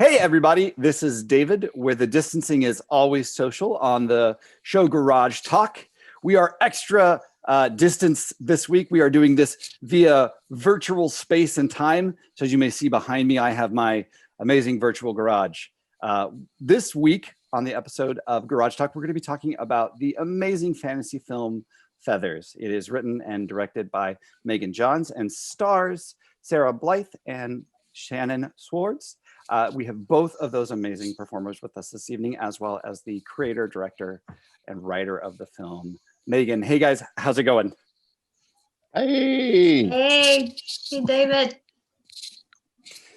Hey, everybody, this is David, where the distancing is always social on the show Garage Talk. We are extra distance this week. We are doing this via virtual space and time. So as you may see behind me, I have my amazing virtual garage. This week on the episode of Garage Talk, we're going to be talking about the amazing fantasy film Feathers. It is written and directed by Megan Johns and stars Sara Blythe and Shannon Swords. We have both of those amazing performers with us this evening, as well as the creator, director, and writer of the film, Megan. Hey guys, how's it going? Hey. Hey David.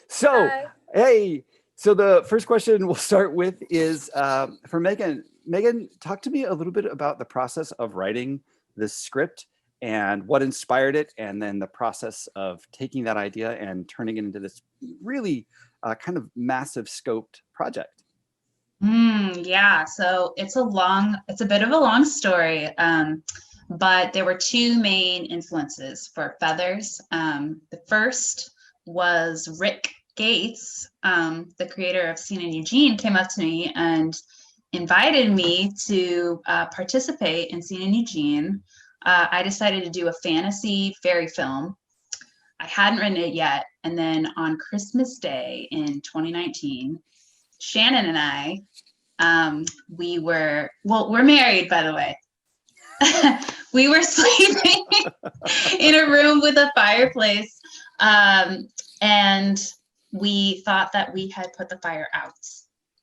So, hey, so the first question we'll start with is for Megan. Megan, talk to me a little bit about the process of writing this script and what inspired it, and then the process of taking that idea and turning it into this really kind of massive scoped project. Yeah, so it's a bit of a long story, but there were two main influences for Feathers. The first was Rick Gates, the creator of Scene In Eugene, came up to me and invited me to participate in Scene In Eugene. I decided to do a fantasy fairy film. I hadn't written it yet. And then on Christmas Day in 2019, Shannon and I, we're married, by the way. We were sleeping in a room with a fireplace. And we thought that we had put the fire out.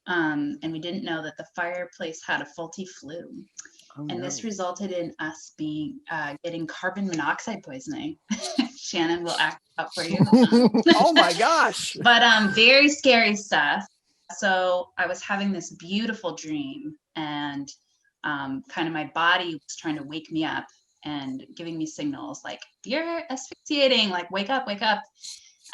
And we didn't know that the fireplace had a faulty flue. And this resulted in us getting carbon monoxide poisoning. Shannon will act out for you. Oh my gosh. But very scary stuff. So I was having this beautiful dream, and kind of my body was trying to wake me up and giving me signals like, you're asphyxiating, like wake up, wake up.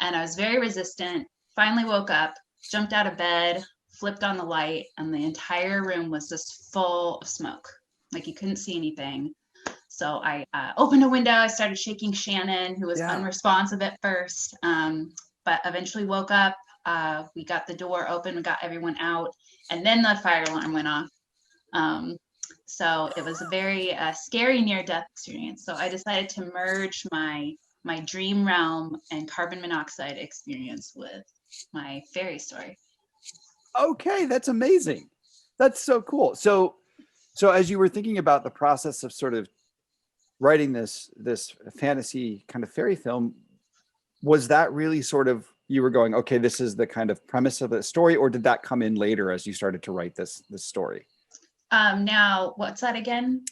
And I was very resistant. Finally woke up, jumped out of bed, flipped on the light, and the entire room was just full of smoke. Like you couldn't see anything. So I opened a window. I started shaking Shannon, who was unresponsive at first, but eventually woke up. We got the door open, we got everyone out, and then the fire alarm went off. So it was a very scary near-death experience. So I decided to merge my dream realm and carbon monoxide experience with my fairy story. Okay, that's amazing. That's so cool. So as you were thinking about the process of sort of writing this fantasy kind of fairy film, was that really sort of, you were going, okay, this is the kind of premise of the story, or did that come in later as you started to write this story? Now, what's that again?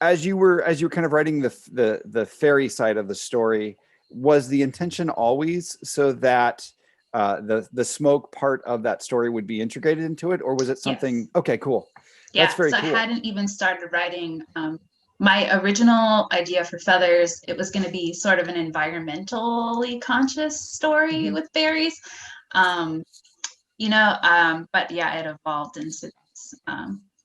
As you were kind of writing the fairy side of the story, was the intention always so that the smoke part of that story would be integrated into it, or was it something? Yes. Okay, cool. Yeah, that's very so cool. I hadn't even started writing. My original idea for Feathers, it was going to be sort of an environmentally conscious story with fairies, but yeah, it evolved into this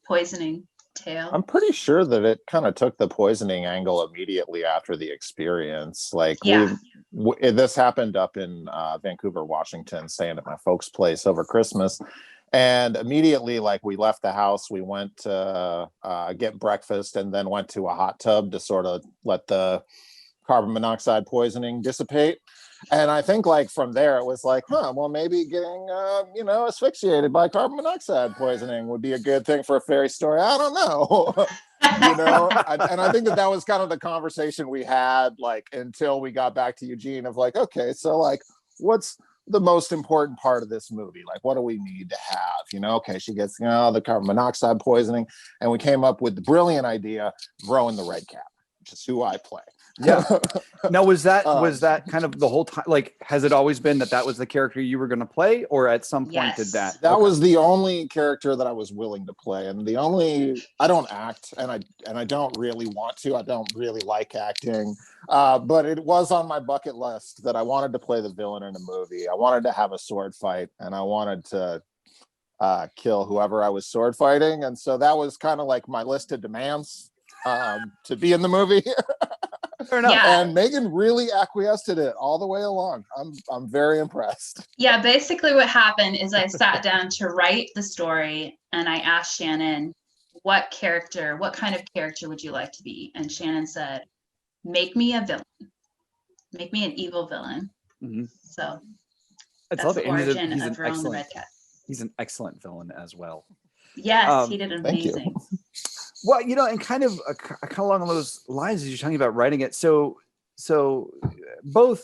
poisoning tale. I'm pretty sure that it kind of took the poisoning angle immediately after the experience. Like this happened up in Vancouver, Washington, staying at my folks' place over Christmas. And immediately, like, we left the house, we went to get breakfast, and then went to a hot tub to sort of let the carbon monoxide poisoning dissipate. And I think, like, from there, it was like, well, maybe getting, asphyxiated by carbon monoxide poisoning would be a good thing for a fairy story. I don't know. And I think that was kind of the conversation we had, like, until we got back to Eugene of like, okay, so, like, what's the most important part of this movie? Like, what do we need to have? Okay, she gets the carbon monoxide poisoning, and we came up with the brilliant idea of Rowan the Red Cap, which is who I play. Yeah. Now, was that kind of the whole time? Like, has it always been that was the character you were going to play, or at some point did that? That was the only character that I was willing to play, and I don't act, and I don't really want to. I don't really like acting, but it was on my bucket list that I wanted to play the villain in a movie. I wanted to have a sword fight, and I wanted to kill whoever I was sword fighting, and so that was kind of like my list of demands to be in the movie. Fair enough. Yeah. And Megan really acquiesced in it all the way along. I'm very impressed. Yeah, basically what happened is I sat down to write the story and I asked Shannon, what kind of character would you like to be? And Shannon said, make me a villain. Make me an evil villain. Mm-hmm. So I that's love the it. origin of Rowan the Red Cat. He's an excellent villain as well. Yes, he did thank you. amazing. Well, and kind of along those lines as you're talking about writing it. So both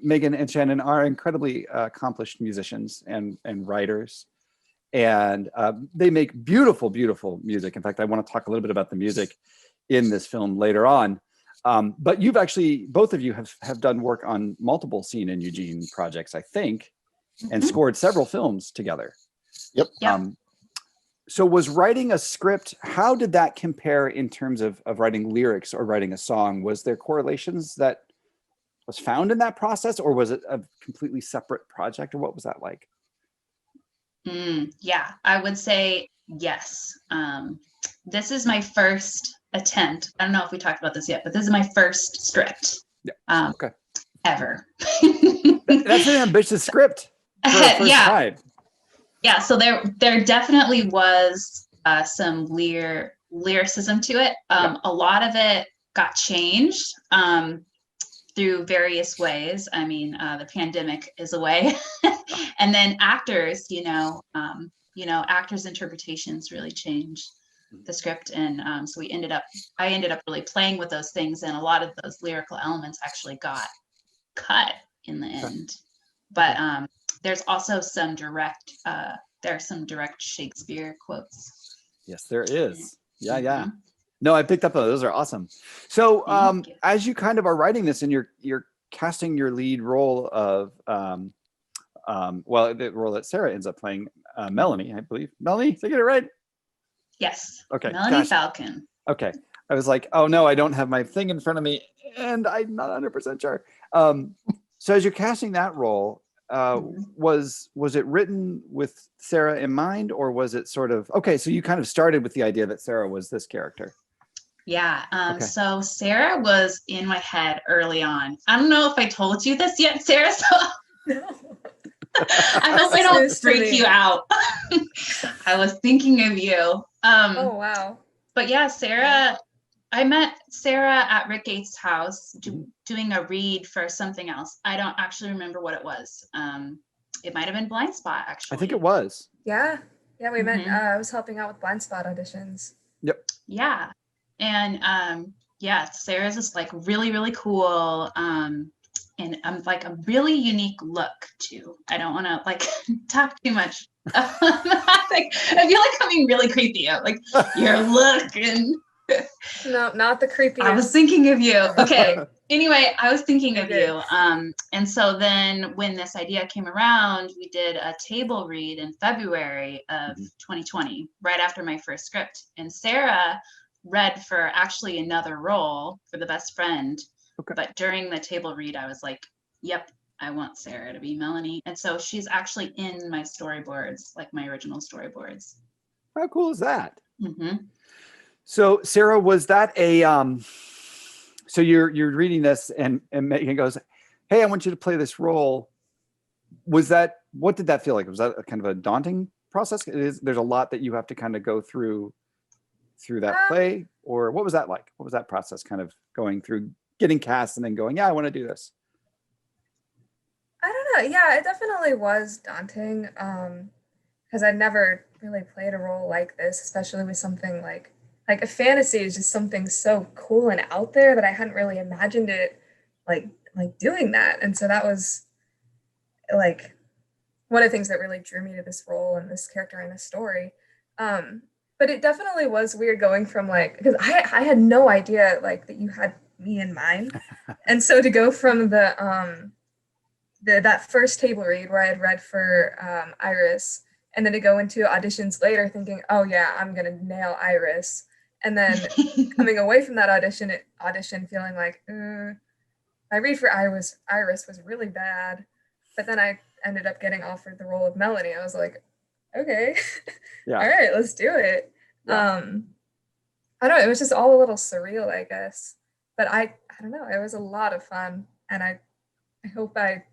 Megan and Shannon are incredibly accomplished musicians and writers, and they make beautiful, beautiful music. In fact, I want to talk a little bit about the music in this film later on. But you've actually, both of you have done work on multiple Scene in Eugene projects, I think, and scored several films together. Yep. So was writing a script, how did that compare in terms of writing lyrics or writing a song? Was there correlations that was found in that process, or was it a completely separate project, or what was that like? Yeah, I would say yes. This is my first attempt. I don't know if we talked about this yet, but this is my first script ever. That's an ambitious script for the first time. Yeah, so there definitely was some lyricism to it. A lot of it got changed through various ways. I mean, the pandemic is a way, and then actors, actors' interpretations really changed the script, and so I ended up really playing with those things, and a lot of those lyrical elements actually got cut in the end. But there's also some direct Shakespeare quotes. Yes, there is. Yeah. No, I picked up those are awesome. So as you kind of are writing this and you're casting your lead role of the role that Sara ends up playing, Melanie, I believe. Melanie, did I get it right? Yes. Okay. Melanie Falcon. Okay. I was like, oh no, I don't have my thing in front of me and I'm not 100% sure. So as you're casting that role, was it written with Sara in mind, or was it sort of, so you kind of started with the idea that Sara was this character? Yeah. So Sara was in my head early on. I don't know if I told you this yet, Sara, so I hope I don't freak you out. I was thinking of you. Oh, wow. But yeah, I met Sara at Rick Gates' house doing a read for something else. I don't actually remember what it was. It might have been Blind Spot, actually. I think it was. Yeah, we met. I was helping out with Blind Spot auditions. Yep. Yeah. And Sara's just like really, really cool. And I'm like a really unique look too. I don't want to like talk too much. I feel like I'm being really creepy. I'm like your look and. No, not the creepy. I was thinking of you. Okay. Anyway, I was thinking of you. And so then when this idea came around, we did a table read in February of 2020, right after my first script. And Sara read for actually another role for the best friend. Okay. But during the table read, I was like, yep, I want Sara to be Melanie. And so she's actually in my storyboards, like my original storyboards. How cool is that? So Sara, was that a so you're reading this and Megan goes, hey, I want you to play this role. What did that feel like? Was that a kind of a daunting process? There's a lot that you have to kind of go through that play, or what was that like? What was that process kind of going through, getting cast and then going, yeah, I want to do this? I don't know. Yeah, it definitely was daunting because I'd never really played a role like this, especially with something like a fantasy is just something so cool and out there that I hadn't really imagined it like doing that. And so that was like one of the things that really drew me to this role and this character and this story. But it definitely was weird going from because I had no idea that you had me in mind. And so to go from that first table read where I had read for Iris, and then to go into auditions later thinking, oh yeah, I'm gonna nail Iris. And then coming away from that audition feeling like, my read for Iris was really bad. But then I ended up getting offered the role of Melanie. I was like, okay, yeah. All right, let's do it. Yeah. I don't know, it was just all a little surreal, I guess. but I don't know, it was a lot of fun, and I hope I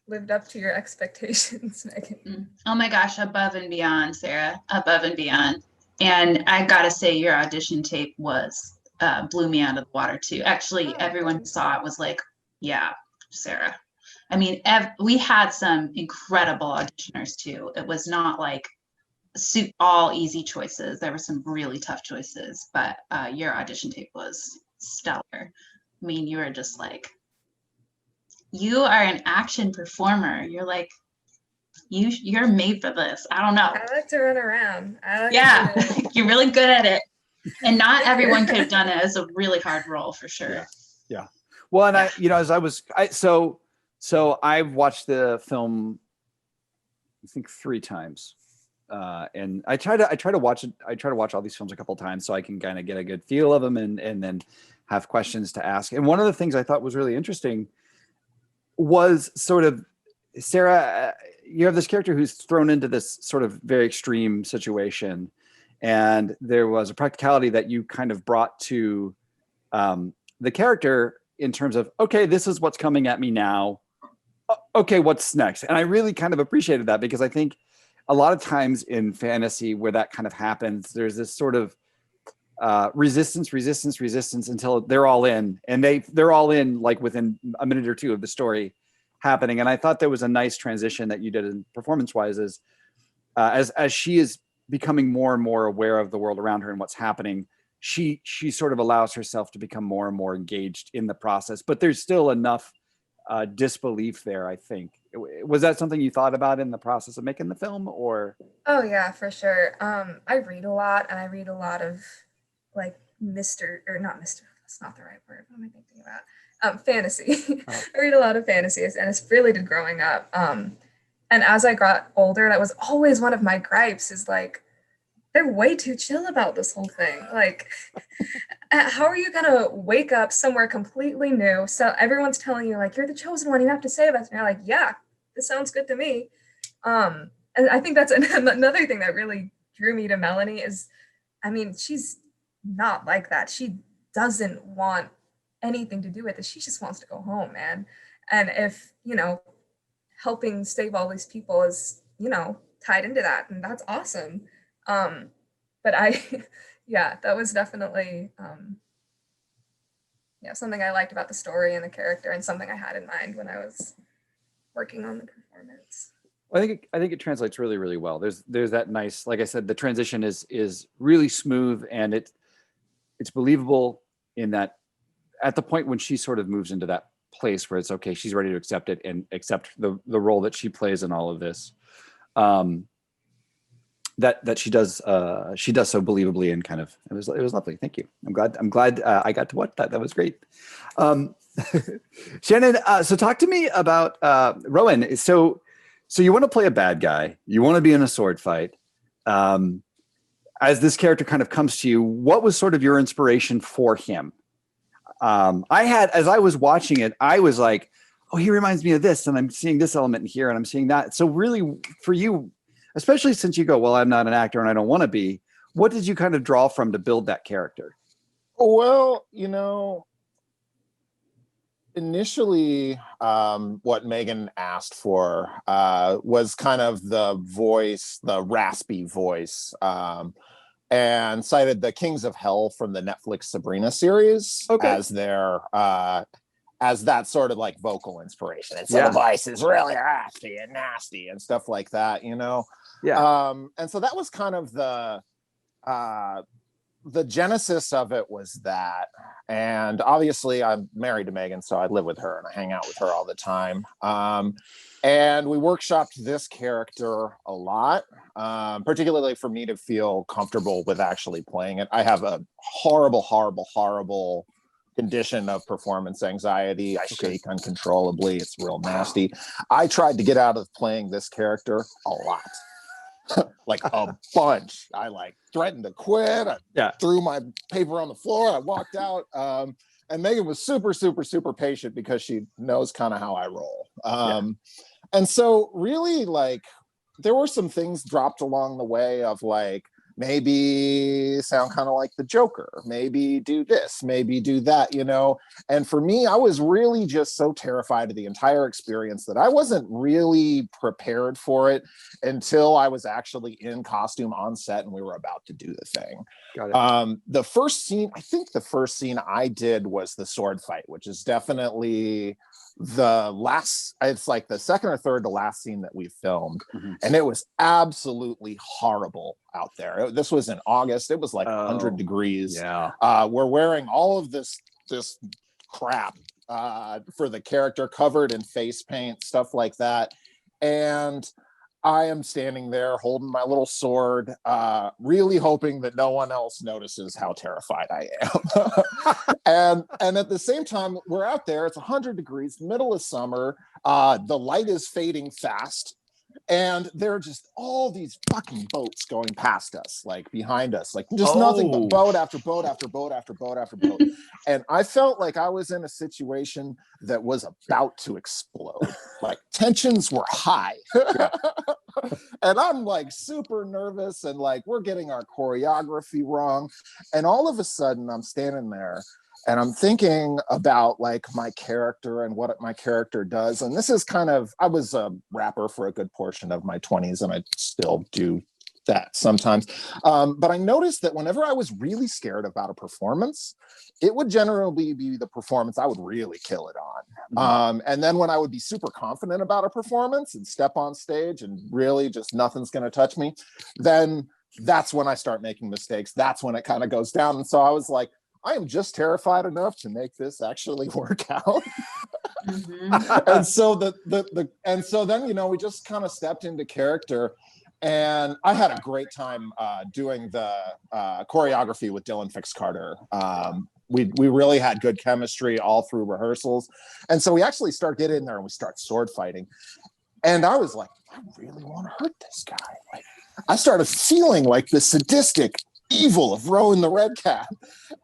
lived up to your expectations, Megan. Oh my gosh, above and beyond, Sarah, above and beyond. And I gotta say, your audition tape was blew me out of the water too. Actually, everyone who saw it was like, yeah, Sarah. I mean, we had some incredible auditioners too. It was not like all easy choices. There were some really tough choices, but your audition tape was stellar. I mean, you were just like, you are an action performer. You're like, you're made for this. I don't know. I like to run around. Yeah, you're really good at it. And not everyone could have done it. It's a really hard role for sure. Yeah. Well, and so I've watched the film, I think 3 times. And I try to watch it. I try to watch all these films a couple of times so I can kind of get a good feel of them and then have questions to ask. And one of the things I thought was really interesting was sort of, Sarah, you have this character who's thrown into this sort of very extreme situation. And there was a practicality that you kind of brought to the character in terms of, okay, this is what's coming at me now. Okay, what's next? And I really kind of appreciated that, because I think a lot of times in fantasy where that kind of happens, there's this sort of resistance until they're all in, and they're all in like within a minute or two of the story happening. And I thought there was a nice transition that you did in performance-wise, as she is becoming more and more aware of the world around her and what's happening, she sort of allows herself to become more and more engaged in the process. But there's still enough disbelief there, I think. Was that something you thought about in the process of making the film, or? Oh yeah, for sure. I read a lot, and I read a lot of like that's not the right word. What am I thinking about? Fantasy. I read a lot of fantasies, and it's really did growing up. And as I got older, that was always one of my gripes, is like, they're way too chill about this whole thing. Like, how are you gonna wake up somewhere completely new? So everyone's telling you like, you're the chosen one, you have to save us. And you're like, yeah, this sounds good to me. And I think that's another thing that really drew me to Melanie is, I mean, she's not like that. She doesn't want anything to do with it. She just wants to go home, man. And if, helping save all these people is, tied into that, and that's awesome. But that was definitely, something I liked about the story and the character, and something I had in mind when I was working on the performance. I think it translates really, really well. There's that nice, like I said, the transition is really smooth, and it's believable in that at the point when she sort of moves into that place where it's okay, she's ready to accept it and accept the role that she plays in all of this. That she does so believably, and kind of it was lovely. Thank you. I'm glad I got to watch that. That was great. Shannon, so talk to me about Rowan. So you want to play a bad guy. You want to be in a sword fight. As this character kind of comes to you, what was sort of your inspiration for him? As I was watching it, I was like, oh, he reminds me of this, and I'm seeing this element in here, and I'm seeing that. So really, for you, especially since you go, well, I'm not an actor and I don't want to be, what did you kind of draw from to build that character? Well, initially, what Megan asked for was kind of the voice, the raspy voice, and cited the Kings of Hell from the Netflix Sabrina series as their as that sort of like vocal inspiration. And so the voice is really raspy and nasty and stuff like that, Yeah. And so that was kind of the genesis of it, was that. And obviously I'm married to Megan, so I live with her and I hang out with her all the time. And we workshopped this character a lot, particularly for me to feel comfortable with actually playing it. I have a horrible condition of performance anxiety. I shake uncontrollably. It's real nasty. I tried to get out of playing this character a lot. Like a bunch. I threatened to quit. I threw my paper on the floor. I walked out. And Megan was super, super, super patient, because she knows kind of how I roll. And so really, there were some things dropped along the way of maybe sound kind of like the Joker, maybe do this, maybe do that, you know? And for me, I was really just so terrified of the entire experience that I wasn't really prepared for it until I was actually in costume on set and we were about to do the thing. Got it. The first scene, I think the first scene I did was the sword fight, which is definitely the last, it's like the second or third to last scene that we filmed. And it was absolutely horrible out there. This was in August. It was like 100 degrees. Yeah. We're wearing all of this crap for the character, covered in face paint, stuff like that. And I am standing there holding my little sword, really hoping that no one else notices how terrified I am. and at the same time, we're out there, it's 100 degrees, middle of summer, the light is fading fast, and there are just all these fucking boats going past us, like behind us, like just nothing but boat after boat after boat after boat after boat. And I felt like I was in a situation that was about to explode. Like tensions were high. And I'm like super nervous, and like we're getting our choreography wrong. And all of a sudden I'm standing there and I'm thinking about like my character and what my character does. And this is kind of, I was a rapper for a good portion of my 20s, and I still do that sometimes. But I noticed that whenever I was really scared about a performance, it would generally be the performance I would really kill it on. And then when I would be super confident about a performance and step on stage and really just nothing's going to touch me, then that's when I start making mistakes. That's when it kind of goes down. And so I was like, I am just terrified enough to make this actually work out. And so and so then, you know, we just kind of stepped into character, and I had a great time doing the choreography with Dylan Fix Carter. We really had good chemistry all through rehearsals. And so we actually start getting in there and we start sword fighting. And I was like, I really want to hurt this guy. Like, I started feeling like the sadistic evil of Rowan the Red Cat.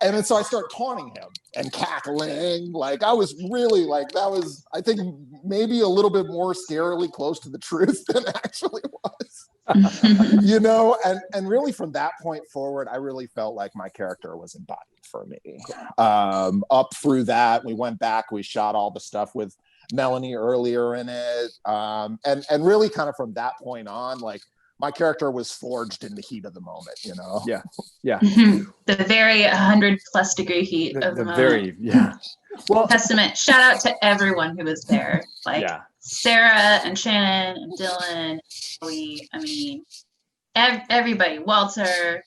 And then so I start taunting him and cackling. Like I was really like, that was, I think, maybe a little bit more scarily close to the truth than actually was. You know, and really from that point forward, I really felt like my character was embodied for me. Up through that, we went back, we shot all the stuff with Melanie earlier in it. And really kind of from that point on, like, my character was forged in the heat of the moment, you know? Yeah. Yeah. The very 100+ degree heat of the moment. Well, testament. Shout out to everyone who was there. Like Sarah and Shannon and Dylan, I mean, everybody, Walter.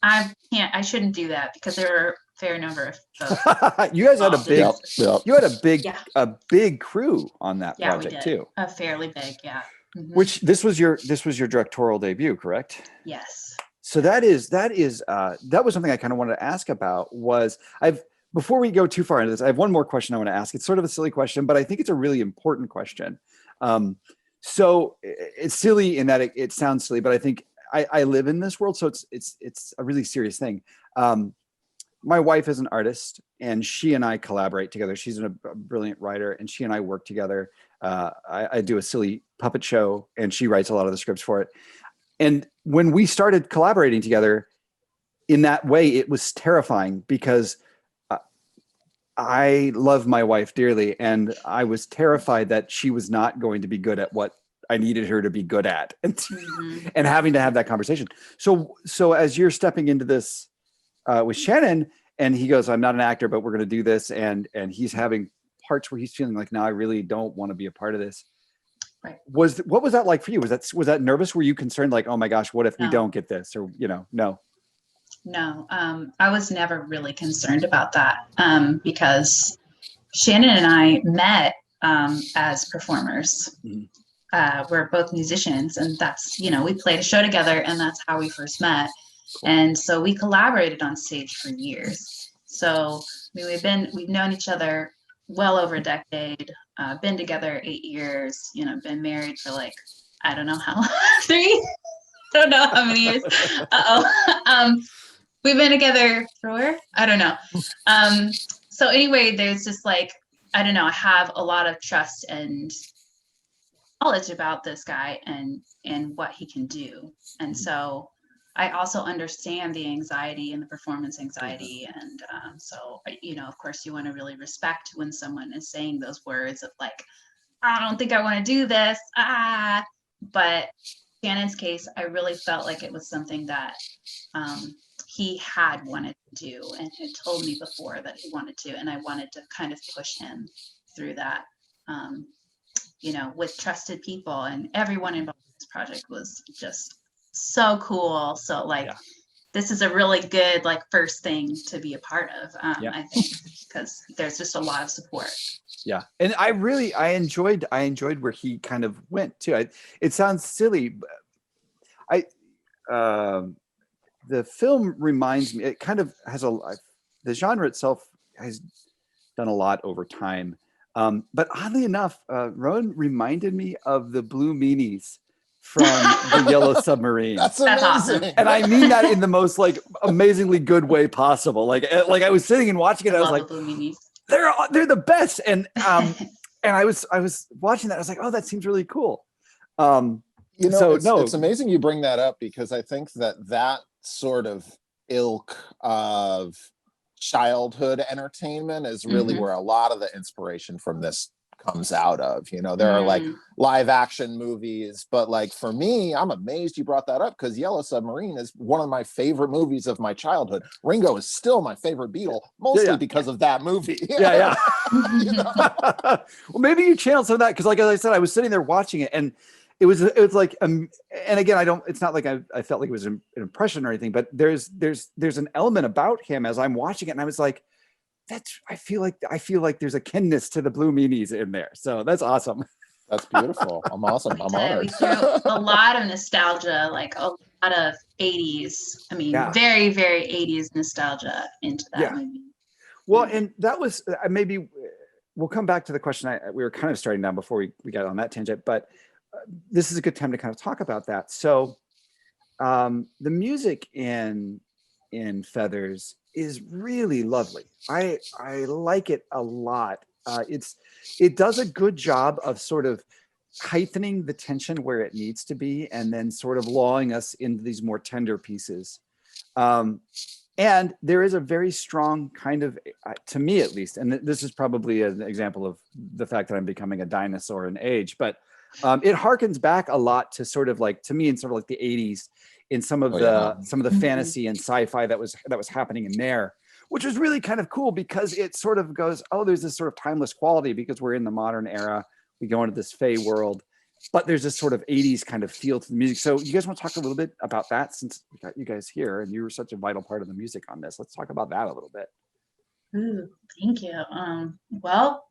I shouldn't do that because there were a fair number of folks. You guys had a big crew on that project too. A fairly big, Which this was your directorial debut, correct? Yes. So that was something I kind of wanted to ask about. Before we go too far into this, I have one more question I want to ask. It's sort of a silly question, but I think it's a really important question. So it's silly in that it sounds silly, but I think I live in this world, so it's a really serious thing. My wife is an artist, and she and I collaborate together. She's a brilliant writer, and she and I work together. I do a silly puppet show, and she writes a lot of the scripts for it. And when we started collaborating together in that way, it was terrifying because I love my wife dearly, and I was terrified that she was not going to be good at what I needed her to be good at, and having to have that conversation. So as you're stepping into this with Shannon, and he goes, "I'm not an actor, but we're going to do this," and he's having parts where he's feeling like, "No, I really don't want to be a part of this." Right. What was that like for you? Was that nervous? Were you concerned, like, "Oh my gosh, what if we don't get this?" Or, no. No, I was never really concerned about that because Shannon and I met as performers. We're both musicians, and that's, we played a show together, and that's how we first met. Cool. And so we collaborated on stage for years. So we've known each other well over a decade, been together 8 years, been married for like, I don't know how long, 3, don't know how many years. We've been together 4, I don't know. So anyway, there's just like, I don't know, I have a lot of trust and knowledge about this guy and what he can do. And so I also understand the anxiety and the performance anxiety. And so, of course, you want to really respect when someone is saying those words of like, I don't think I want to do this. But Shannon's case, I really felt like it was something that he had wanted to do and had told me before that he wanted to. And I wanted to kind of push him through that, with trusted people, and everyone involved in this project was just so cool. So this is a really good first thing to be a part of, I think, because there's just a lot of support. Yeah, and I enjoyed where he kind of went too. It sounds silly, but the film reminds me. It kind of has the genre itself has done a lot over time, but oddly enough, Rowan reminded me of the Blue Meanies from the Yellow Submarine. That's amazing. Awesome. And I mean that in the most amazingly good way possible. Like I was sitting and watching it, I was like, Blue Meanies. They're the best. And I was watching that, I was like, oh, that seems really cool. It's amazing you bring that up, because I think that sort of ilk of childhood entertainment is really where a lot of the inspiration from this comes out of. There are live action movies, but for me, I'm amazed you brought that up, because Yellow Submarine is one of my favorite movies of my childhood. Ringo is still my favorite Beatle, mostly because of that movie. Yeah. Well, maybe you channeled some of that, because as I said, I was sitting there watching it, and it was like, and again, it's not like I felt like it was an impression or anything, but there's an element about him as I'm watching it, and I was like, I feel like there's a kinness to the Blue Meanies in there. So that's awesome. That's beautiful. I'm awesome. I'm honored. We threw a lot of nostalgia, a lot of 80s. I mean, very, very 80s nostalgia into that movie. Well, and that was maybe we'll come back to the question we were kind of starting down before we got on that tangent, but this is a good time to kind of talk about that. So the music in Feathers is really lovely. I like it a lot. It does a good job of sort of heightening the tension where it needs to be, and then sort of lulling us into these more tender pieces. And there is a very strong kind of, to me at least, and this is probably an example of the fact that I'm becoming a dinosaur in age, but it harkens back a lot to sort of to me, in sort of the 80s, in some of the fantasy and sci-fi that was happening in there, which was really kind of cool, because it sort of goes, oh, there's this sort of timeless quality because we're in the modern era. We go into this Fey world, but there's this sort of 80s kind of feel to the music. So you guys want to talk a little bit about that, since we got you guys here and you were such a vital part of the music on this? Let's talk about that a little bit. Ooh, thank you. Well,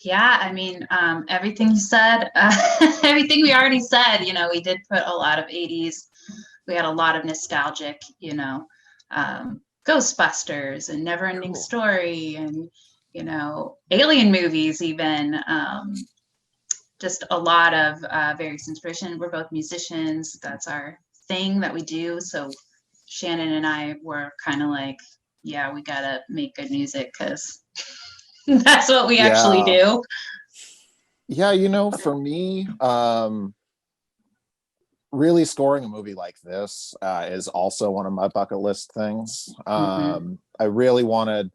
yeah, I mean, everything you said, everything we already said, we did put a lot of 80s. We had a lot of nostalgic, Ghostbusters and Neverending Story and, alien movies even. Just a lot of various inspiration. We're both musicians. That's our thing that we do. So Shannon and I were kind of like, yeah, we got to make good music, because that's what we actually do. Yeah, for me, really scoring a movie like this is also one of my bucket list things. I really wanted,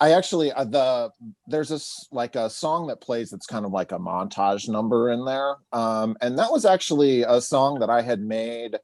there's a song that plays that's kind of like a montage number in there. And that was actually a song that I had made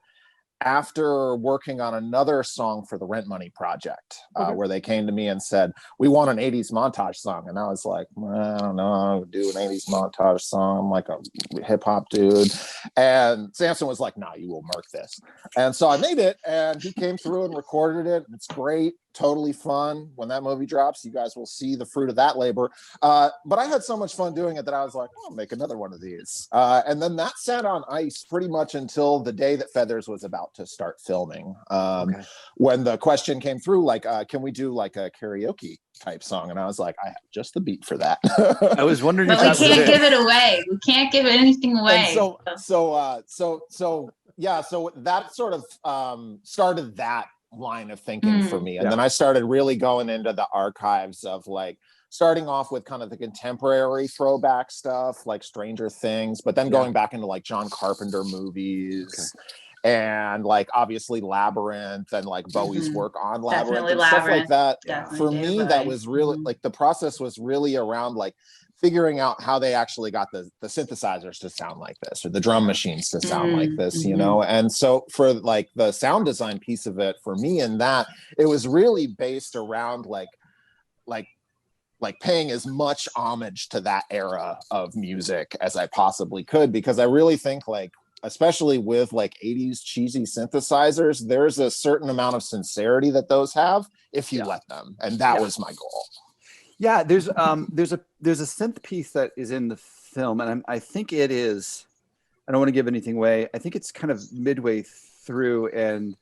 after working on another song for the Rent Money Project, where they came to me and said, we want an 80s montage song. And I was like, I don't know, I'll do an 80s montage song. I'm like a hip hop dude. And Samson was like, nah, you will murk this. And so I made it, and he came through and recorded it. It's great. Totally fun. When that movie drops, you guys will see the fruit of that labor. But I had so much fun doing it that I was like, I'll make another one of these. And then that sat on ice pretty much until the day that Feathers was about to start filming. When the question came through, can we do a karaoke type song? And I was like, I have just the beat for that. I was wondering but we can't give it away. We can't give anything away. And so that sort of started that line of thinking for me. And then I started really going into the archives of starting off with kind of the contemporary throwback stuff like Stranger Things, but then going back into John Carpenter movies and like obviously Labyrinth and like Bowie's work on Labyrinth Definitely and stuff like Labyrinth. that. Definitely For David me, that Bowie. was really like the process was really around like figuring out how they actually got the synthesizers to sound like this, or the drum machines to sound like this, you know? And so for like the sound design piece of it, for me in that, it was really based around like paying as much homage to that era of music as I possibly could, because I really think like, especially with like 80s cheesy synthesizers, there's a certain amount of sincerity that those have if you let them. And that was my goal. Yeah, there's a synth piece that is in the film, and I think it is. I don't want to give anything away. I think it's kind of midway through, and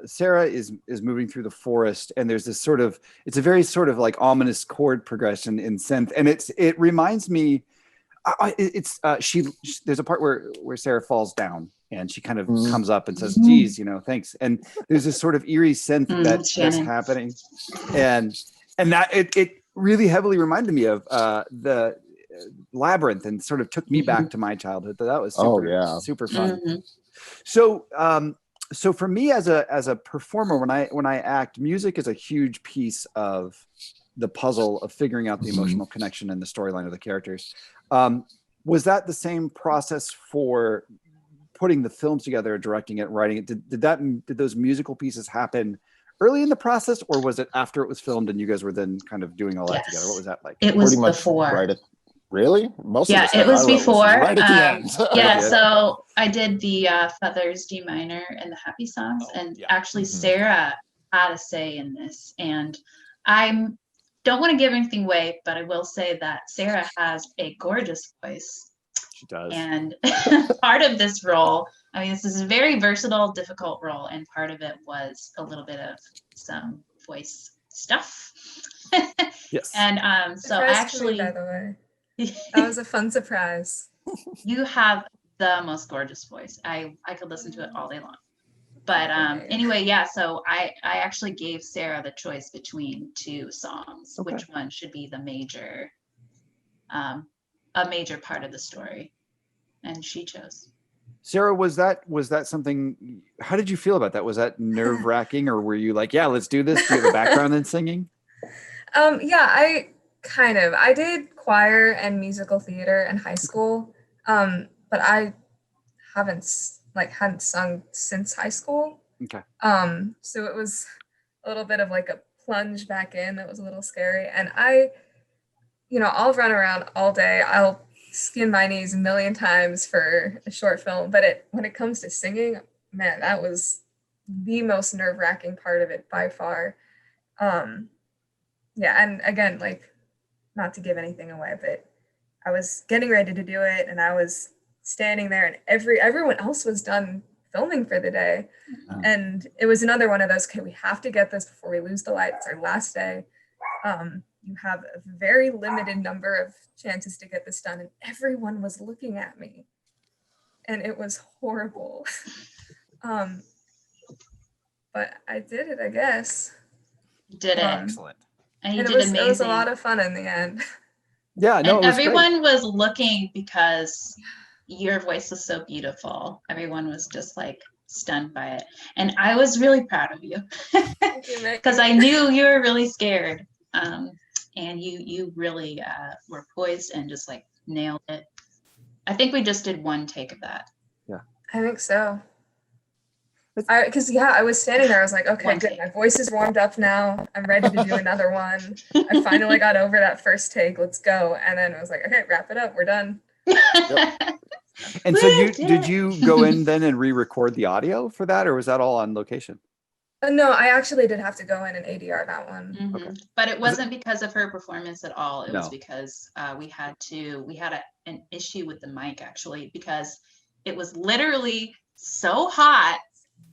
Sarah is moving through the forest, and there's this sort of, it's a very sort of like ominous chord progression in synth, and it reminds me. There's a part where Sarah falls down and she kind of comes up and says, geez, you know, thanks. And there's this sort of eerie synth that's happening. And that it really heavily reminded me of the Labyrinth, and sort of took me back to my childhood. That was super fun. So so for me as a performer, when I act, music is a huge piece of the puzzle of figuring out the emotional connection and the storyline of the characters. Was that the same process for putting the films together, directing it, writing it? Did those musical pieces happen early in the process, or was it after it was filmed and you guys were then kind of doing all that together? What was that like? It was before. Really? Most of the stuff it was before. Right at the end. So I did the Feathers D minor and the happy songs, and actually Sarah had a say in this. And I don't want to give anything away, but I will say that Sarah has a gorgeous voice. She does. And part of this role, I mean, this is a very versatile, difficult role, and part of it was a little bit of some voice stuff. Yes. And so actually, by the way, that was a fun surprise. You have the most gorgeous voice. I could listen to it all day long. But anyway, so I actually gave Sarah the choice between two songs, which one should be the major, a major part of the story, and she chose. Sarah, was that something? How did you feel about that? Was that nerve-wracking, or were you like, yeah, let's do this? Do you have a background in singing? I did choir and musical theater in high school, but I hadn't sung since high school. Okay. So it was a little bit of like a plunge back in. That was a little scary. And I'll run around all day. I'll skin my knees a million times for a short film. But when it comes to singing, man, that was the most nerve-wracking part of it by far. And again, like, not to give anything away, but I was getting ready to do it, and I was standing there, and everyone else was done filming for the day. And it was another one of those, okay, we have to get this before we lose the light. It's our last day. You have a very limited number of chances to get this done, and everyone was looking at me, and it was horrible. But I did it, I guess. You did it. Excellent. And you and did amazing. It was a lot of fun in the end. Yeah, no, and it was everyone great. was looking because your voice was so beautiful. Everyone was just like stunned by it. And I was really proud of you because I knew you were really scared. And you really were poised and just like nailed it. I think we just did one take of that. Yeah. I think so. I was standing there. I was like, okay, good. My voice is warmed up now. I'm ready to do another one. I finally got over that first take. Let's go. And then I was like, okay, wrap it up. We're done. Yep. And so did you go in then and re-record the audio for that, or was that all on location? No, I actually did have to go in and ADR that one. Mm-hmm. Okay. But it wasn't because of her performance at all. It was because we had an issue with the mic actually, because it was literally so hot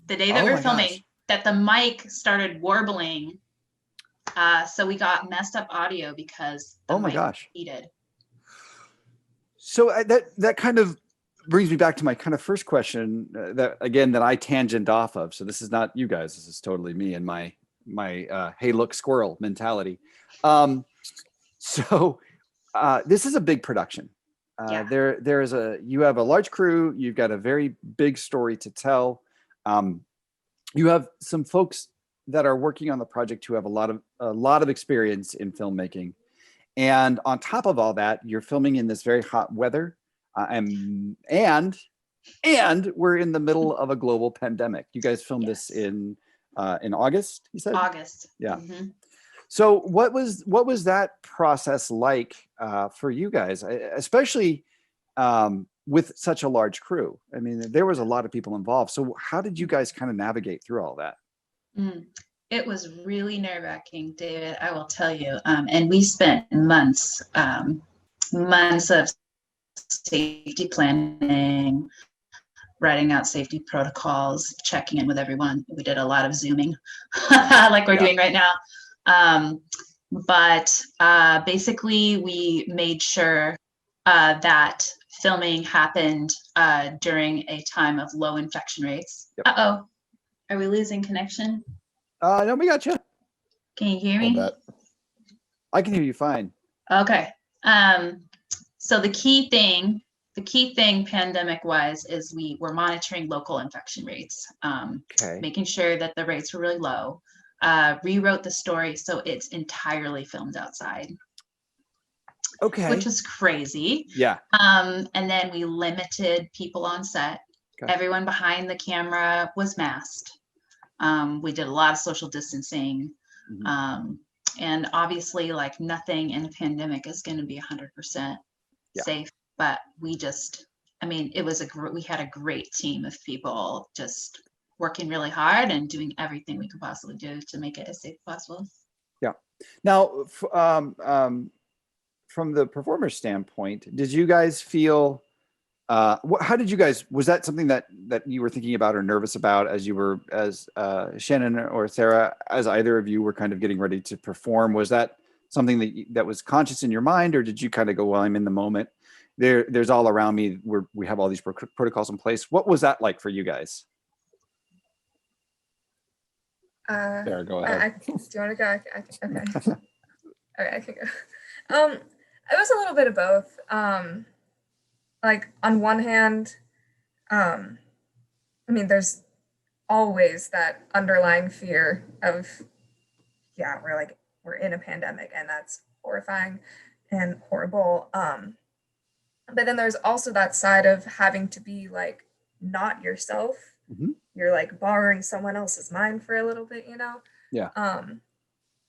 the day that we were filming that the mic started warbling. So we got messed up audio because the mic heated. So that kind of brings me back to my kind of first question that I tangent off of. So this is not you guys. This is totally me and my hey, look, squirrel mentality. So this is a big production. Yeah. You have a large crew. You've got a very big story to tell. You have some folks that are working on the project who have a lot of experience in filmmaking, and on top of all that, you're filming in this very hot weather, and we're in the middle of a global pandemic. You guys filmed this in August, you said? August. Yeah. Mm-hmm. So what was that process like for you guys, especially with such a large crew? I mean, there was a lot of people involved. So how did you guys kind of navigate through all that? It was really nerve-wracking, David, I will tell you. And we spent months of safety planning, writing out safety protocols, checking in with everyone. We did a lot of Zooming like we're doing right now. But basically we made sure that filming happened during a time of low infection rates. Yep. Uh-oh, are we losing connection? No, we got you. Can you hear me? I can hear you fine. Okay. So the key thing pandemic wise is we were monitoring local infection rates, making sure that the rates were really low, rewrote the story so it's entirely filmed outside. Okay. Which was crazy. Yeah. And then we limited people on set. Okay. Everyone behind the camera was masked. We did a lot of social distancing. Mm-hmm. And obviously, like, nothing in a pandemic is going to be 100% safe, but we had a great team of people just working really hard and doing everything we could possibly do to make it as safe as possible. Yeah. Now, from the performer standpoint, did you guys feel, how did you guys, was that something that you were thinking about or nervous about as Shannon or Sara, as either of you were kind of getting ready to perform? Was that something that was conscious in your mind, or did you kind of go, well, I'm in the moment, there's all around me, we have all these protocols in place? What was that like for you guys? Sara, go ahead. Do you want to go? Okay. Okay, I can go. It was a little bit of both. Like, on one hand, I mean, there's always that underlying fear of, we're in a pandemic, and that's horrifying and horrible. But then there's also that side of having to be, like, not yourself. Mm-hmm. You're, like, borrowing someone else's mind for a little bit, you know? Yeah.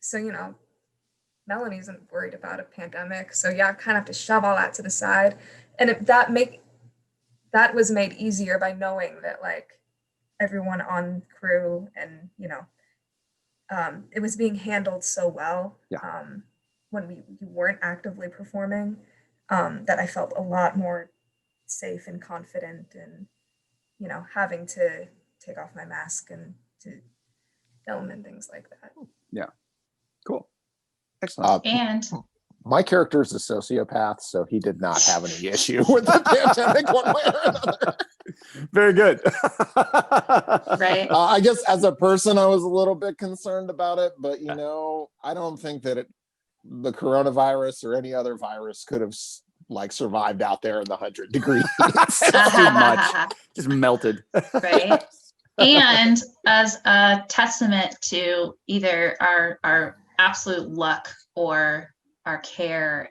So, Melanie isn't worried about a pandemic. So I kind of have to shove all that to the side. And that was made easier by knowing that, like, everyone on crew and, it was being handled so well when we weren't actively performing, that I felt a lot more safe and confident and, having to take off my mask and to film and things like that. Yeah. Cool. Excellent. And my character is a sociopath, so he did not have any issue with the pandemic one way or another. Very good. Right. I guess as a person, I was a little bit concerned about it, but I don't think that the coronavirus or any other virus could have survived out there in the 100 degrees. Too much. Just melted. Right. And as a testament to either our absolute luck or our care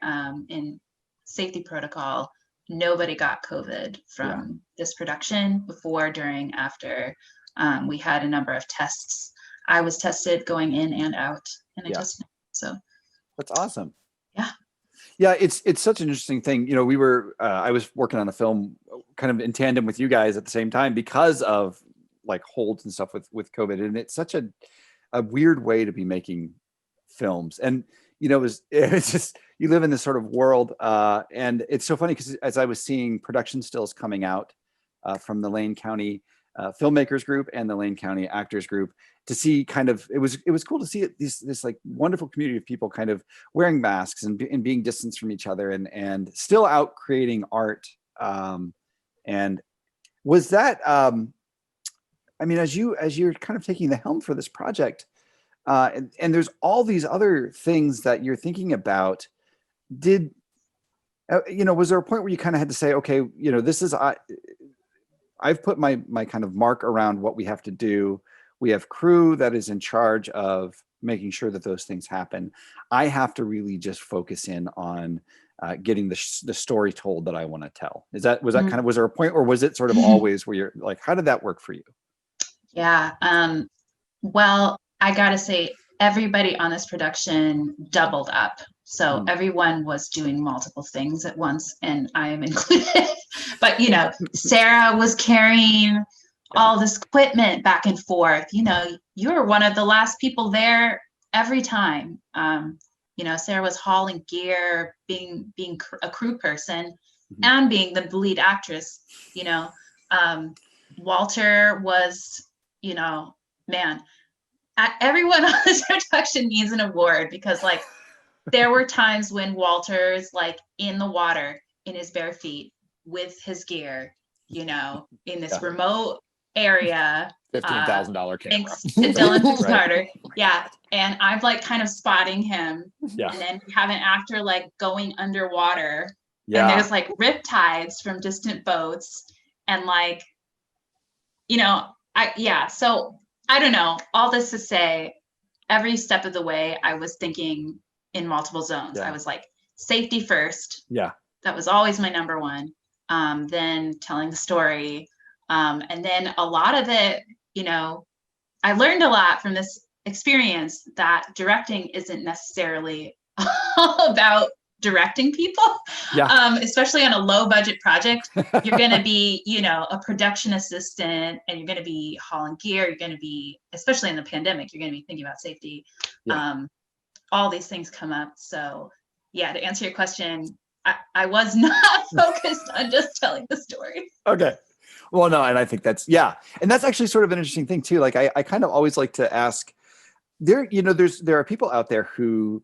in safety protocol, nobody got COVID from this production before, during, after. We had a number of tests. I was tested going in and out, and I just, so. That's awesome. Yeah. Yeah, it's such an interesting thing. I was working on a film kind of in tandem with you guys at the same time because of, like, holds and stuff with COVID. And it's such a weird way to be making films. And, it's just, you live in this sort of world. And it's so funny because as I was seeing production stills coming out from the Lane County filmmakers group and the Lane County actors group, to see kind of, it was cool to see this like wonderful community of people kind of wearing masks and being distanced from each other and still out creating art. And was that, I mean, as you're kind of taking the helm for this project, and there's all these other things that you're thinking about, Was there a point where you kind of had to say, okay, this is, I've put my kind of mark around what we have to do. We have crew that is in charge of making sure that those things happen. I have to really just focus in on getting the story told that I want to tell. Was that kind of, was there a point, or was it sort of always where you're like, how did that work for you? Yeah. Well, I gotta say, everybody on this production doubled up. So everyone was doing multiple things at once, and I am included. But, Sara was carrying all this equipment back and forth. You were one of the last people there every time. Sara was hauling gear, being a crew person, and being the lead actress. Walter was, man, everyone on this production needs an award, because like there were times when Walter's like in the water in his bare feet with his gear, in this remote area. $15,000 camera. Thanks to Dylan Carter. Yeah. And I'm like kind of spotting him. Yeah. And then we have an actor like going underwater. Yeah. And there's like riptides from distant boats. And like, so I don't know. All this to say, every step of the way, I was thinking in multiple zones. Yeah. I was like, safety first. Yeah. That was always my number one. Then telling the story. And then a lot of it, I learned a lot from this experience that directing isn't necessarily all about directing people. Yeah. Especially on a low budget project. You're going to be, a production assistant, and you're going to be hauling gear. You're going to be, especially in the pandemic, you're going to be thinking about safety. Yeah. All these things come up. So yeah, to answer your question, I was not focused on just telling the story. Okay. Well, no, and I think that's, yeah. And that's actually sort of an interesting thing too. Like I kind of always like to ask there are people out there who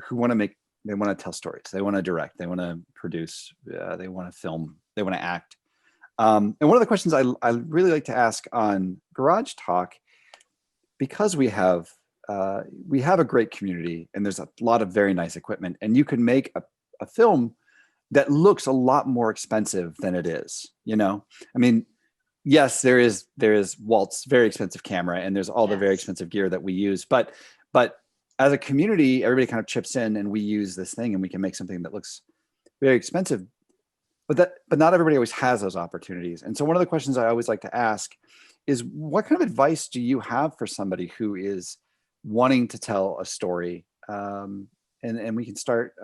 want to they want to tell stories. They want to direct, they want to produce, they want to film, they want to act. And one of the questions I really like to ask on Garage Talk, because we have a great community and there's a lot of very nice equipment, and you can make a film that looks a lot more expensive than it is. I mean, yes, there is Walt's very expensive camera, and there's all the very expensive gear that we use, but as a community, everybody kind of chips in, and we use this thing, and we can make something that looks very expensive, but not everybody always has those opportunities. And so one of the questions I always like to ask is, what kind of advice do you have for somebody who is wanting to tell a story? And we can start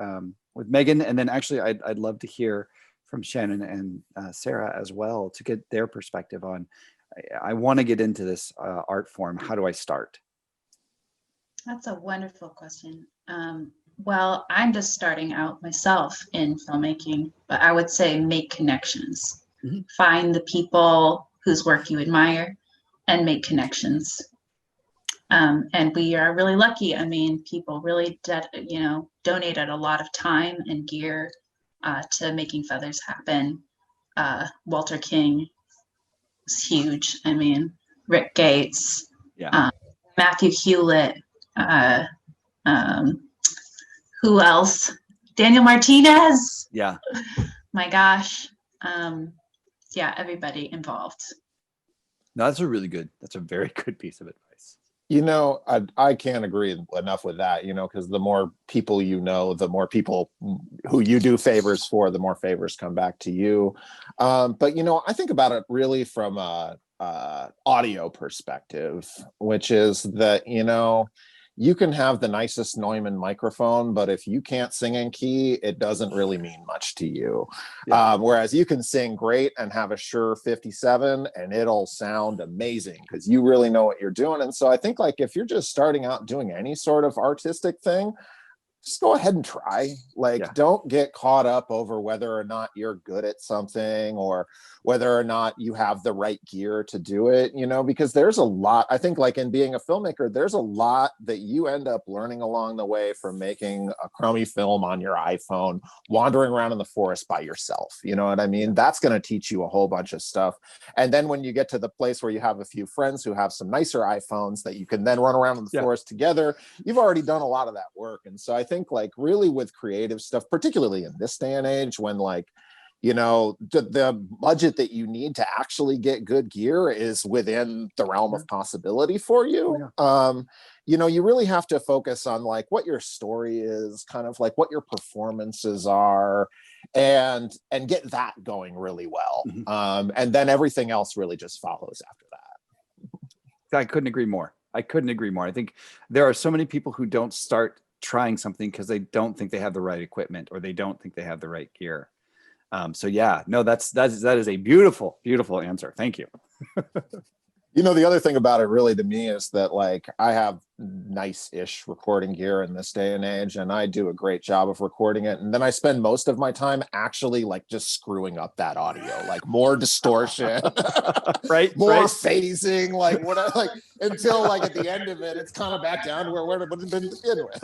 with Megan, and then actually I'd love to hear from Shannon and Sara as well, to get their perspective on, I want to get into this art form. How do I start? That's a wonderful question. Well, I'm just starting out myself in filmmaking, but I would say make connections. Mm-hmm. Find the people whose work you admire and make connections. And we are really lucky. I mean, people really, donated a lot of time and gear to making Feathers happen. Walter King was huge. I mean, Rick Gates, Matthew Hewlett, who else? Daniel Martinez. Yeah. My gosh. Everybody involved. No, that's a very good piece of advice. I can't agree enough with that, because the more people the more people who you do favors for, the more favors come back to you. But, I think about it really from a audio perspective, which is that, you can have the nicest Neumann microphone, but if you can't sing in key, it doesn't really mean much to you. Yeah. Whereas you can sing great and have a Shure 57 and it'll sound amazing because you really know what you're doing. And so I think, like, if you're just starting out doing any sort of artistic thing, just go ahead and try. Don't get caught up over whether or not you're good at something or whether or not you have the right gear to do it, you know, because there's a lot, I think, like in being a filmmaker, there's a lot that you end up learning along the way from making a crummy film on your iPhone, wandering around in the forest by yourself. You know what I mean? That's going to teach you a whole bunch of stuff. And then when you get to the place where you have a few friends who have some nicer iPhones that you can then run around in the forest together, you've already done a lot of that work. And so I think, like, really with creative stuff, particularly in this day and age, when, like, you know, the budget that you need to actually get good gear is within the realm of possibility for you. You know, you really have to focus on, like, what your story is, kind of like what your performances are, and get that going really well. And then everything else really just follows after that. I couldn't agree more. I think there are so many people who don't start trying something because they don't think they have the right equipment, or they don't think they have the right gear. So yeah, no, that is a beautiful, beautiful answer. Thank you. You know, the other thing about it really to me is that, like, I have nice-ish recording gear in this day and age, and I do a great job of recording it. And then I spend most of my time actually, like, just screwing up that audio, like more distortion, more phasing, like what, like, until, like, at the end of it, it's kind of back down to where it would have been to begin with.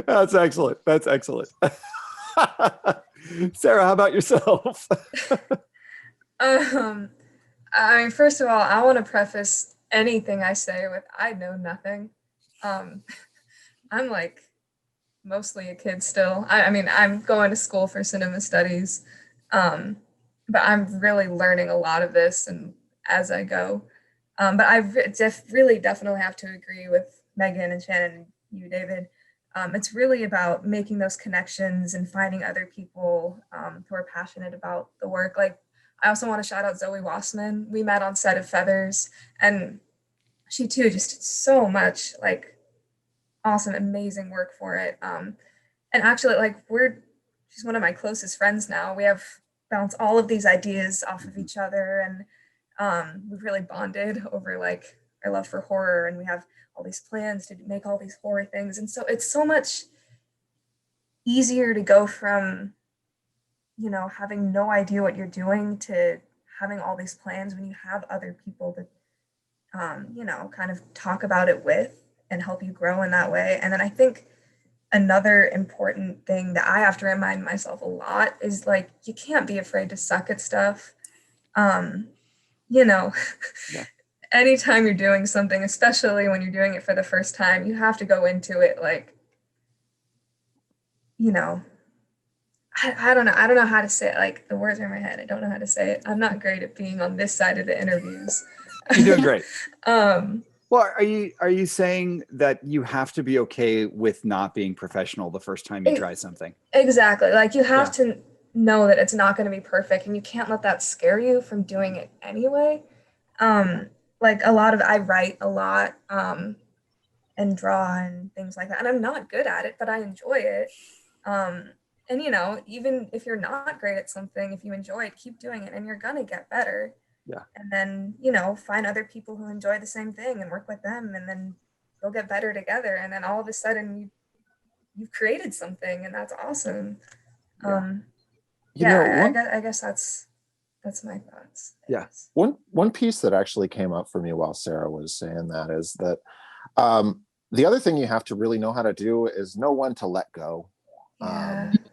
That's excellent. That's excellent. Sarah, how about yourself? I mean, first of all, I want to preface anything I say with I know nothing. I'm like mostly a kid still. I mean, I'm going to school for cinema studies, but I'm really learning a lot of this and as I go. But I really definitely have to agree with Megan and Shannon and you, David. It's really about making those connections and finding other people who are passionate about the work. Like, I also want to shout out Zoe Wassman. We met on set of Feathers, and she too just did so much, like, awesome, amazing work for it. And actually, like, she's one of my closest friends now. We have bounced all of these ideas off of each other, and we've really bonded over, like, our love for horror, and we have all these plans to make all these horror things. And so it's so much easier to go from, you know, having no idea what you're doing to having all these plans when you have other people to, you know, kind of talk about it with and help you grow in that way. And then I think another important thing that I have to remind myself a lot is, like, you can't be afraid to suck at stuff. You know, anytime you're doing something, especially when you're doing it for the first time, you have to go into it like, you know, I don't know. I don't know how to say it. Like, the words are in my head. I don't know how to say it. I'm not great at being on this side of the interviews. You're doing great. Well, are you saying that you have to be okay with not being professional the first time you try something? Exactly. Like, you have to know that it's not going to be perfect, and you can't let that scare you from doing it anyway. Like, I write a lot and draw and things like that, and I'm not good at it, but I enjoy it. And, you know, even if you're not great at something, if you enjoy it, keep doing it, and you're gonna get better. Yeah. And then, you know, find other people who enjoy the same thing and work with them, and then you'll get better together. And then all of a sudden you've created something, and that's awesome. I guess that's my thoughts. Yeah. One piece that actually came up for me while Sarah was saying that is that the other thing you have to really know how to do is know when to let go.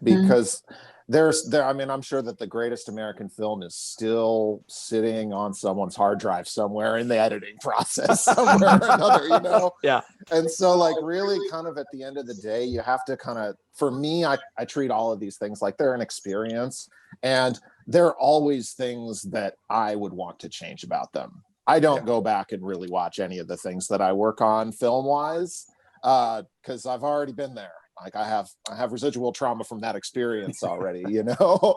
Because I mean, I'm sure that the greatest American film is still sitting on someone's hard drive somewhere in the editing process somewhere or another, you know? Yeah. And so, like, really kind of at the end of the day, you have to kind of, for me, I treat all of these things like they're an experience, and there are always things that I would want to change about them. I don't go back and really watch any of the things that I work on film wise, because I've already been there. Like, I have residual trauma from that experience already, you know?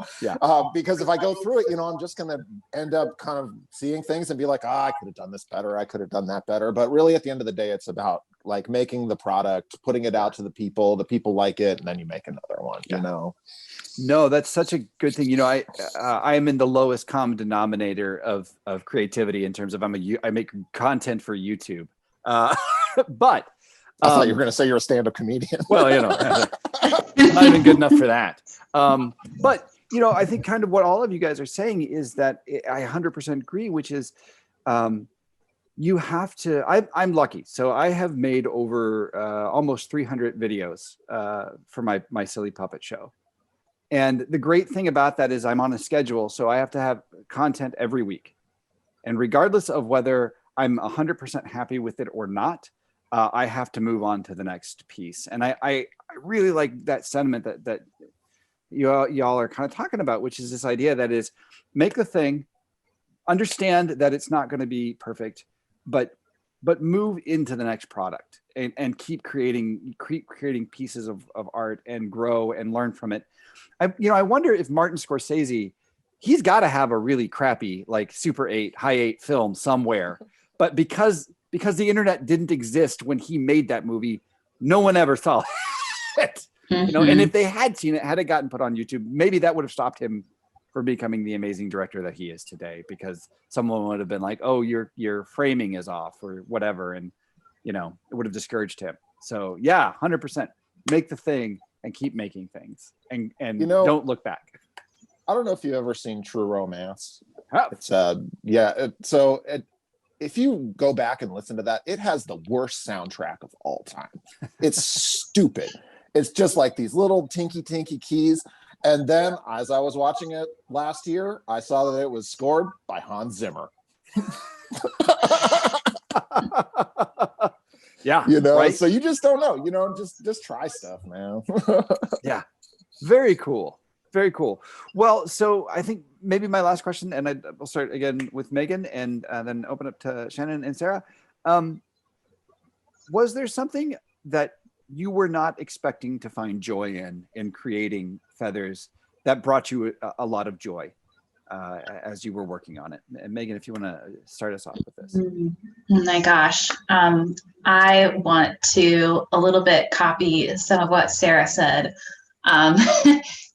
Because if I go through it, you know, I'm just going to end up kind of seeing things and be like, I could have done this better. I could have done that better. But really, at the end of the day, it's about, like, making the product, putting it out to the people like it, and then you make another one, you know? No, that's such a good thing. You know, I am in the lowest common denominator of creativity in terms of I make content for YouTube, but I thought you were going to say you're a stand-up comedian. Well, you know, not even good enough for that. But I think kind of what all of you guys are saying is that I 100% agree, which is you have to, I'm lucky. So I have made over almost 300 videos for my silly puppet show. And the great thing about that is I'm on a schedule. So I have to have content every week. And regardless of whether I'm 100% happy with it or not, I have to move on to the next piece. And I really like that sentiment that y'all are kind of talking about, which is this idea that is make the thing, understand that it's not going to be perfect, but move into the next product and keep creating pieces of art and grow and learn from it. I wonder if Martin Scorsese, he's got to have a really crappy like Super 8, High 8 film somewhere, but because the internet didn't exist when he made that movie, no one ever saw it. And if they had seen it, had it gotten put on YouTube, maybe that would have stopped him from becoming the amazing director that he is today, because someone would have been like, oh, your framing is off or whatever. And, it would have discouraged him. So yeah, 100% make the thing and keep making things and don't look back. I don't know if you've ever seen True Romance. Oh. It's if you go back and listen to that, it has the worst soundtrack of all time. It's stupid. It's just like these little tinky keys. And then as I was watching it last year, I saw that it was scored by Hans Zimmer. Yeah. Right? So you just don't know, just try stuff, man. Yeah. Very cool. Very cool. Well, so I think maybe my last question, and we'll start again with Megan and then open up to Shannon and Sara. Was there something that you were not expecting to find joy in creating Feathers that brought you a lot of joy as you were working on it? And Megan, if you want to start us off with this. Oh my gosh. I want to a little bit copy some of what Sara said,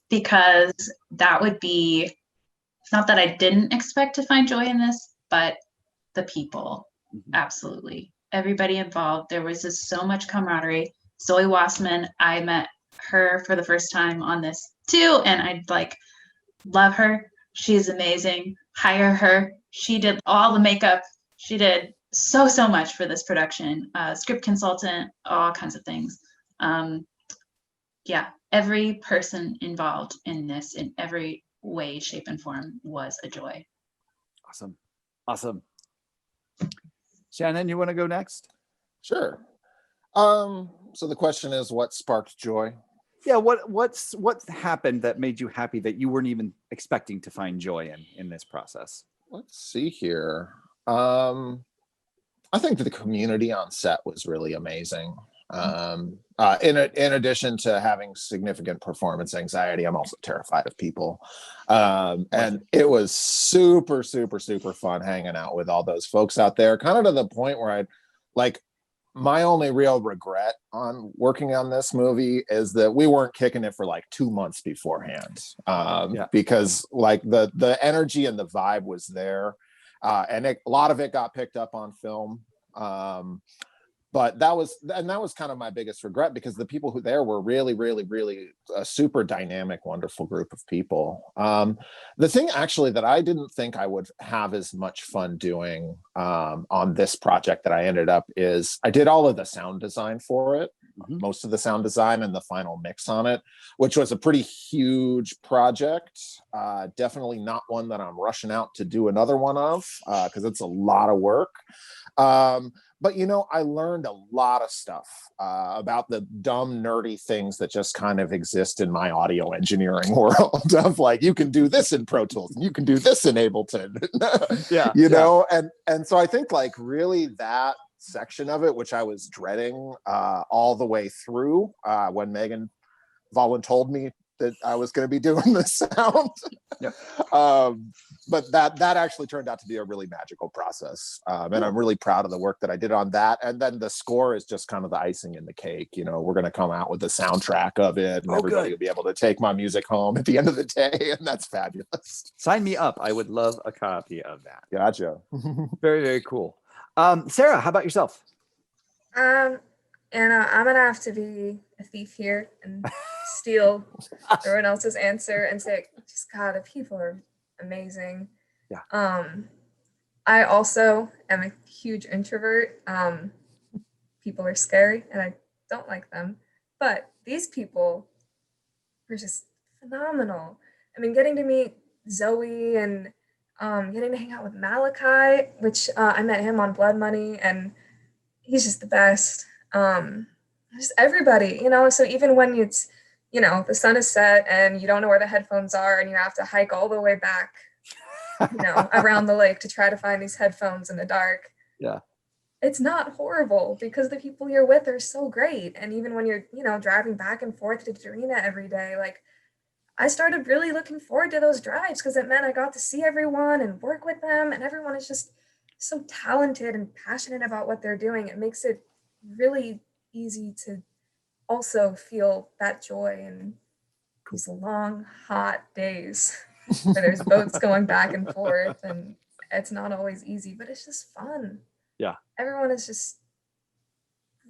because that would be, it's not that I didn't expect to find joy in this, but the people, absolutely. Everybody involved. There was just so much camaraderie. Zoe Wassman, I met her for the first time on this too, and I love her. She's amazing. Hire her. She did all the makeup. She did so much for this production. Script consultant, all kinds of things. Yeah, every person involved in this in every way, shape, and form was a joy. Awesome. Shannon, you want to go next? Sure. So the question is, what sparked joy? Yeah, what happened that made you happy that you weren't even expecting to find joy in this process? Let's see here. I think that the community on set was really amazing. In addition to having significant performance anxiety, I'm also terrified of people. And it was super fun hanging out with all those folks out there, kind of to the point where my only real regret on working on this movie is that we weren't kicking it for 2 months beforehand. Because the energy and the vibe was there. And a lot of it got picked up on film. But that was kind of my biggest regret, because the people who there were really a super dynamic, wonderful group of people. The thing actually that I didn't think I would have as much fun doing on this project that I ended up is I did all of the sound design for it, most of the sound design and the final mix on it, which was a pretty huge project. Definitely not one that I'm rushing out to do another one of, because it's a lot of work. But I learned a lot of stuff about the dumb, nerdy things that just kind of exist in my audio engineering world of you can do this in Pro Tools and you can do this in Ableton. And so I think really that section of it, which I was dreading all the way through when Megan voluntold me that I was going to be doing the sound. But that actually turned out to be a really magical process. And I'm really proud of the work that I did on that. And then the score is just kind of the icing in the cake. We're going to come out with the soundtrack of it, and everybody will be able to take my music home at the end of the day. And that's fabulous. Sign me up. I would love a copy of that. Gotcha. Very cool. Sara, how about yourself? I'm gonna have to be a thief here and steal everyone else's answer and say, just God, the people are amazing. Yeah. I also am a huge introvert. People are scary and I don't like them. But these people were just phenomenal. I mean, getting to meet Zoe and getting to hang out with Malachi, which I met him on Blood Money, and he's just the best. Just everybody, you know. So even when it's, you know, the sun is set and you don't know where the headphones are, and you have to hike all the way back, you know, around the lake to try to find these headphones in the dark. Yeah. It's not horrible because the people you're with are so great. And even when you're, you know, driving back and forth to Dorina every day, like I started really looking forward to those drives because it meant I got to see everyone and work with them. And everyone is just so talented and passionate about what they're doing. It makes it really easy to also feel that joy in these long, hot days where there's boats going back and forth. And it's not always easy, but it's just fun. Yeah. Everyone is just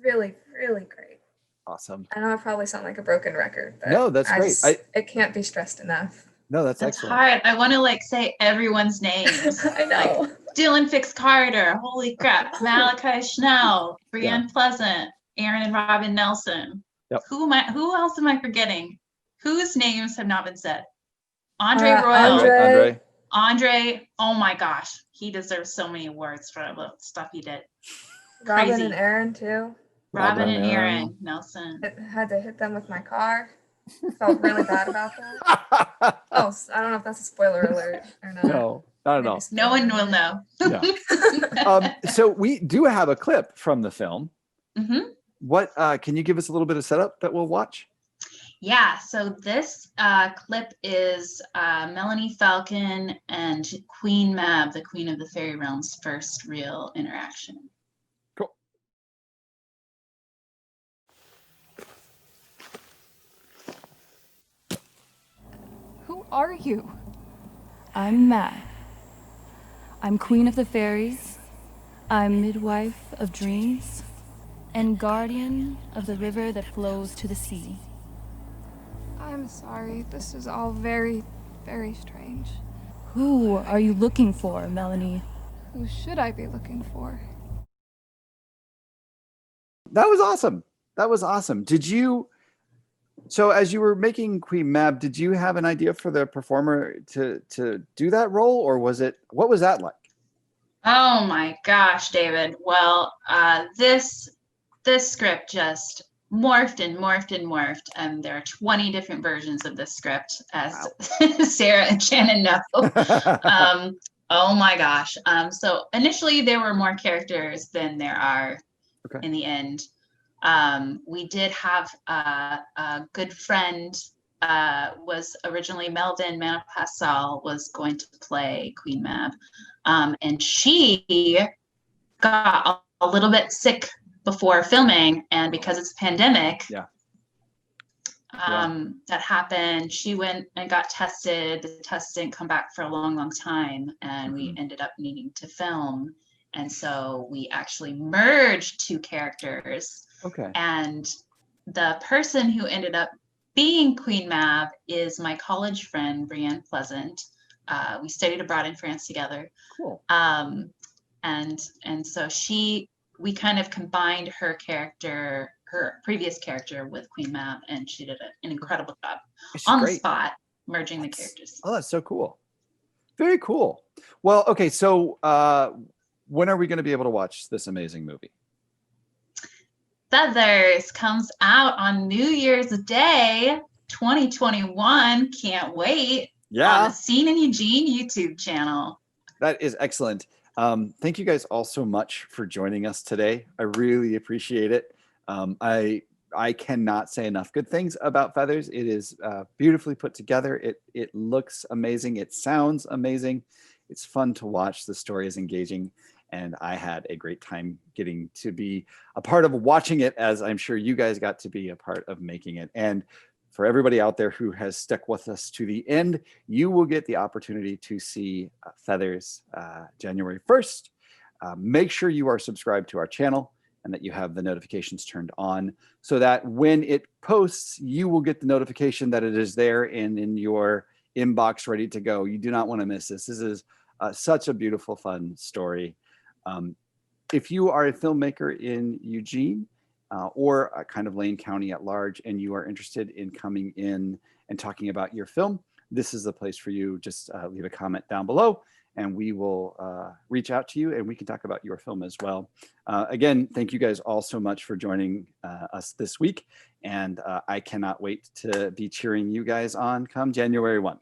really, really great. Awesome. I know I probably sound like a broken record, but no, that's great. It can't be stressed enough. No, that's excellent. Hard. I want to like say everyone's names. I know. Like Dylan Fix Carter, holy crap, Malachi Schnell, Brienne Pleasant, Aaron and Robin Nelson. Yep. Who else am I forgetting? Whose names have not been said? Andre Royal. Andre, oh my gosh, he deserves so many awards for the stuff he did. Robin Crazy. And Aaron too. Robin and Aaron Nelson. I had to hit them with my car. Felt really bad about that. Oh, I don't know if that's a spoiler alert or not. No, not at all. No one will know. No. So we do have a clip from the film. Mm-hmm. What can you give us a little bit of setup that we'll watch? Yeah, so this clip is Melanie Falcon and Queen Mab, the Queen of the Fairy Realm's first real interaction. Cool. Who are you? I'm Mab. I'm Queen of the Fairies. I'm Midwife of Dreams and Guardian of the river that flows to the sea. I'm sorry. This is all very, very strange. Who are you looking for, Melanie? Who should I be looking for? That was awesome. That was awesome. So as you were making Queen Mab, did you have an idea for the performer to do that role, or what was that like? Oh my gosh, David. Well, this script just morphed and morphed and morphed, and there are 20 different versions of this script, as Sarah and Shannon know. Oh my gosh. So initially there were more characters than there are in the end. We did have a good friend, was originally Melvin Manapasal was going to play Queen Mab, and she got a little bit sick before filming, and because it's a pandemic, that happened. She went and got tested. The test didn't come back for a long, long time, and we ended up needing to film. And so we actually merged two characters. Okay. And the person who ended up being Queen Mab is my college friend, Brienne Pleasant. We studied abroad in France together. Cool. And so we kind of combined her previous character with Queen Mab, and she did an incredible job the spot, merging the characters. Oh, that's so cool. Very cool. Well, okay, so when are we going to be able to watch this amazing movie? Feathers comes out on New Year's Day, 2021. Can't wait. Yeah. On the Scene In Eugene YouTube channel. That is excellent. Thank you guys all so much for joining us today. I really appreciate it. I cannot say enough good things about Feathers. It is beautifully put together. It looks amazing. It sounds amazing. It's fun to watch. The story is engaging, and I had a great time getting to be a part of watching it, as I'm sure you guys got to be a part of making it. And for everybody out there who has stuck with us to the end, you will get the opportunity to see Feathers January 1st. Make sure you are subscribed to our channel. and that you have the notifications turned on so that when it posts, you will get the notification that it is there and in your inbox ready to go. You do not want to miss this. This is such a beautiful, fun story. If you are a filmmaker in Eugene or kind of Lane County at large, and you are interested in coming in and talking about your film, this is the place for you. Just leave a comment down below and we will reach out to you and we can talk about your film as well. Again, thank you guys all so much for joining us this week. And I cannot wait to be cheering you guys on come January 1.